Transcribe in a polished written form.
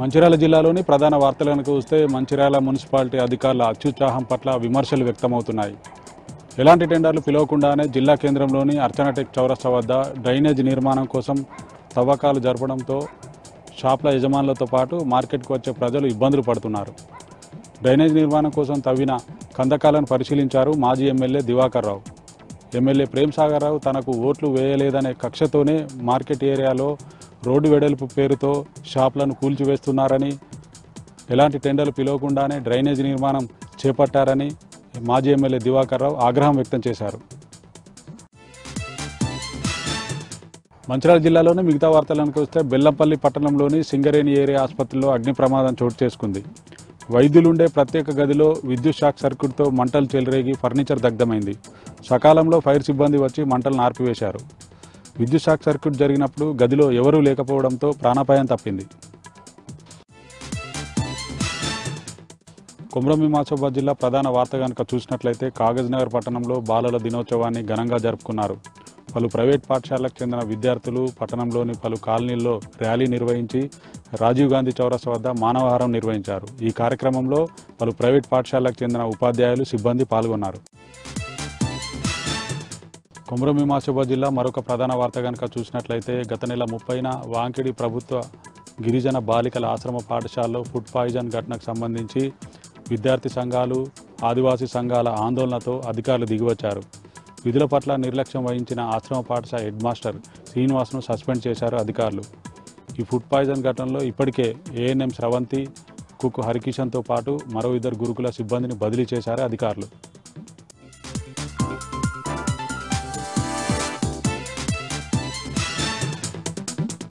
మంచిర్యాల జిల్లాలోని ప్రధాన వార్తలను చూస్తే మంచిర్యాల మున్సిపాలిటీ అధికారుల అత్యుత్సాహం పట్ల విమర్శలు వ్యక్తమవుతున్నాయి. ఎలాంటి టెండర్లు పిలవకుండానే జిల్లా కేంద్రంలోని అర్చనాటెక్ చౌరస్తా వద్ద డ్రైనేజ్ నిర్మాణం కోసం తవ్వకాలు జరపడంతో షాప్ల యజమానులతో పాటు మార్కెట్కు వచ్చే ప్రజలు ఇబ్బందులు పడుతున్నారు. డ్రైనేజ్ నిర్మాణం కోసం తవ్విన కందకాలను పరిశీలించారు మాజీ ఎమ్మెల్యే దివాకర్ రావు. ఎమ్మెల్యే ప్రేమ్ సాగర్ రావు తనకు ఓట్లు వేయలేదనే కక్షతోనే మార్కెట్ ఏరియాలో రోడ్డు వెడల్పు పేరుతో షాపులను కూల్చివేస్తున్నారని, ఎలాంటి టెండర్లు పిలవకుండానే డ్రైనేజ్ నిర్మాణం చేపట్టారని మాజీ ఎమ్మెల్యే దివాకర్ రావు ఆగ్రహం వ్యక్తం చేశారు. మంచిర్యాల జిల్లాలోని మిగతా వార్తలను చూస్తే బెల్లంపల్లి పట్టణంలోని సింగరేణి ఏరియా ఆసుపత్రిలో అగ్ని ప్రమాదం చోటు చేసుకుంది. వైద్యులుండే ప్రత్యేక గదిలో విద్యుత్ షాక్ సర్క్యూట్తో మంటలు చెలరేగి ఫర్నిచర్ దగ్ధమైంది. సకాలంలో ఫైర్ సిబ్బంది వచ్చి మంటలను ఆర్పివేశారు. విద్యుత్ షాక్ సర్క్యూట్ జరిగినప్పుడు గదిలో ఎవరూ లేకపోవడంతో ప్రాణాపాయం తప్పింది. కొమరంభీం ఆసిఫాబాద్ జిల్లా ప్రధాన వార్త కనుక చూసినట్లయితే కాగజ్నగర్ పట్టణంలో బాలల దినోత్సవాన్ని ఘనంగా జరుపుకున్నారు. పలు ప్రైవేట్ పాఠశాలకు చెందిన విద్యార్థులు పట్టణంలోని పలు కాలనీల్లో ర్యాలీ నిర్వహించి రాజీవ్ గాంధీ చౌరస్తా వద్ద మానవహారం నిర్వహించారు. ఈ కార్యక్రమంలో పలు ప్రైవేట్ పాఠశాలకు చెందిన ఉపాధ్యాయులు, సిబ్బంది పాల్గొన్నారు. కొమరంభీం ఆసిఫాబాద్ జిల్లా మరొక ప్రధాన వార్త కనుక చూసినట్లయితే గత నెల 30న వాంకిడి ప్రభుత్వ గిరిజన బాలికల ఆశ్రమ పాఠశాలలో ఫుడ్ పాయిజన్ ఘటనకు సంబంధించి విద్యార్థి సంఘాలు, ఆదివాసీ సంఘాల ఆందోళనతో అధికారులు దిగివచ్చారు. విధుల పట్ల నిర్లక్ష్యం వహించిన ఆశ్రమ పాఠశాల హెడ్ మాస్టర్ శ్రీనివాస్ను సస్పెండ్ చేశారు అధికారులు. ఈ ఫుడ్ పాయిజన్ ఘటనలో ఇప్పటికే ఏఎన్ఎం స్రవంతి, కుక్ హరికిషన్తో పాటు మరో 2 గురుకుల సిబ్బందిని బదిలీ చేశారు అధికారులు.